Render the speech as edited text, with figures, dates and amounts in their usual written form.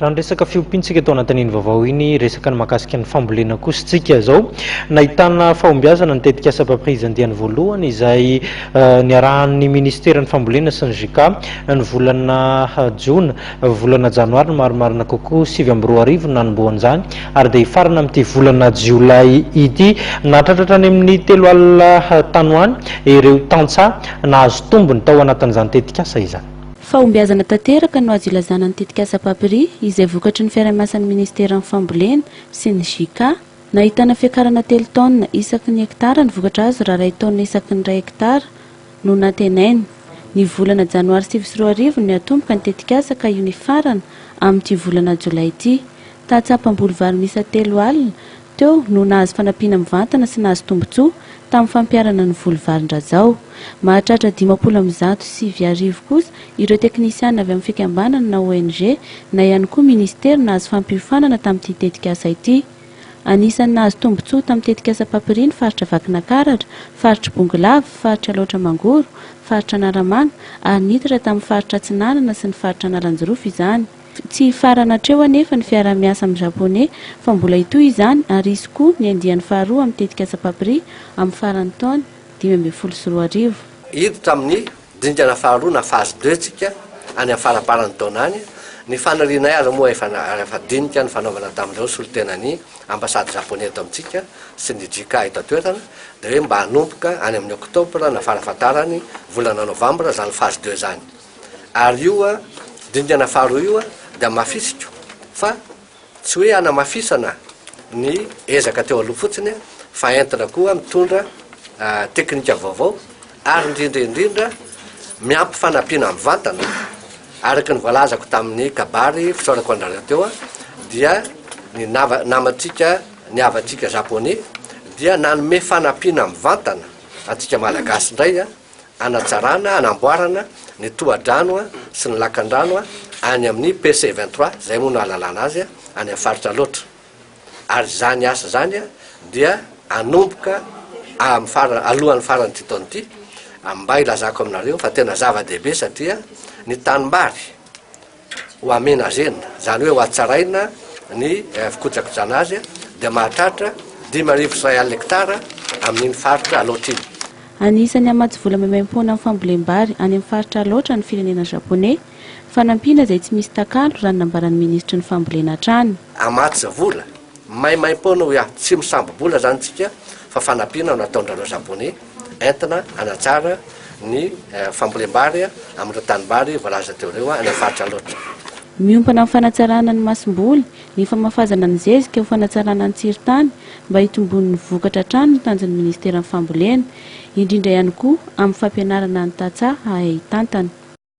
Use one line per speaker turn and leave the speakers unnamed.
raha ny resaka fiompiantsika eto anatin'iny vaovao iny resaka ny mahakasika ny fambolena kositsika zao nahitana fahombiazana nitetika asa paprizandiany voalohany izay niarahan'ny ministeran'ny fambolena sy ny JICA ny volana jona volana janoary marimarina kokoa 7 nanomboan'izany ary dia hifarana amin'ity volana jiolay ity nahatratratra any amin'ny 3 alina tanoany ireo tantsa nahazo tombony tao anatin'izany tetika asa izany.
Fahombiazana tanteraka no azo ilazana ny tetika asa papri izay vokatry ny fiaraha-miasan'ny ministeran'ny fambolena sy ny JICA nahitana fiakarana 3 tonnes isaky ny hektara ny vokatra azo raha 2 tonnes isaky ny 1 hektara no natenainy. Ny volana janoary 2024 ny atomboka ny tetika asa ka io ny farana amin'ity volana jolay ity. Tahatsapam-boly vary misa 3 alina teo no nahazo fanampiana mivantana sy nahazo tombotsoa tamin'ny fampiarana ny voly varin-drazao. Mahatratra 507,000 kosa ireo teknisiana avy amin'ny fikambanana na ONG na ihany koa ministera nahazo fampiofanana tamin'ity tetika asa ity. Anisan'ny nahazo tombotsoa tamin'ny tetika asa papri ny faritra Vakinakaratra, faritra Bongolava, faritra Loatra Mangoro, faritra Naramanga ary niditra tamin'ny faritra Tsinanana sy ny faritra Nalanjorofy izany. Tsy farana treo anefa ny fiara-miasa amin'ny japonais fa mbola itoy izany ary izy koa ny andiany faharoa amin'ny tetika asa papri amin'ny farany taona 2024.
Hiditra amin'ny dingana faharoa na phase 2 tsika any amin'ny faraparany taona any. Ny fanarinay ary moa efa dinika ny fanaovana tamin'ireo solontenany ambasady japonais eto amintsika sy ny JICA eto atoerana dia hoe mba hanomboka any amin'ny oktobra na farafatarany volana novambra zany phase 2 zany. Ary io dingana faharoa io dia mafisika fa tsy hoe anamafisana ny ezaka teo aloha fotsiny fa entina koa mitondra teknika vaovao ary indrindra miampy fanampiana mivantana araky ny voalazako tamin'ny kabary fisaorako andrareo teo dia ny namatsika ny avatsika japonais dia nanome fanampiana mivantana atsika malagasy indray anatsarana anamboarana ny tohadrano sy ny lakan-drano any amin'ny PC 23 zay moa no alalana azy any amin'ny faritra loatra. Ary zany asa zany dia anomboka alohan'ny farany ty taona ity mba ilazako aminareo fa tena zava-dehibe satria ny tanimbary ho amenazena zany hoe ho atsaraina ny fikojakojana azy dia mahatratra 5,000 hektara amin'iny faritra aloatra iny.
Anisany amatsy vola maimaim-pona amin'ny fambolem-bary any amin'ny faritra loatra ny firenena japonais fanampiana izay tsy misy takalo raha nambaran'ny ministra ny fambolena hatrany.
Amatsy vola maimaim-pona ho tsy misambo-bola zany tsika fa fanampiana no ataondrareo japonais entina anatsara ny fambolem-bary amin'ireo tanimbary voalaza teo reo any amin'ny faritra loatra.
Miompana amin'ny fanatsarana ny masom-boly ny famafazana ny zezika ho fanatsarana ny tsiron-tany mba hitombon'ny vokatra hatrany no tanjon'ny ministeran'ny fambolena indrindra ihany koa amin'ny fampianarana ny tantsaha hahay tantana.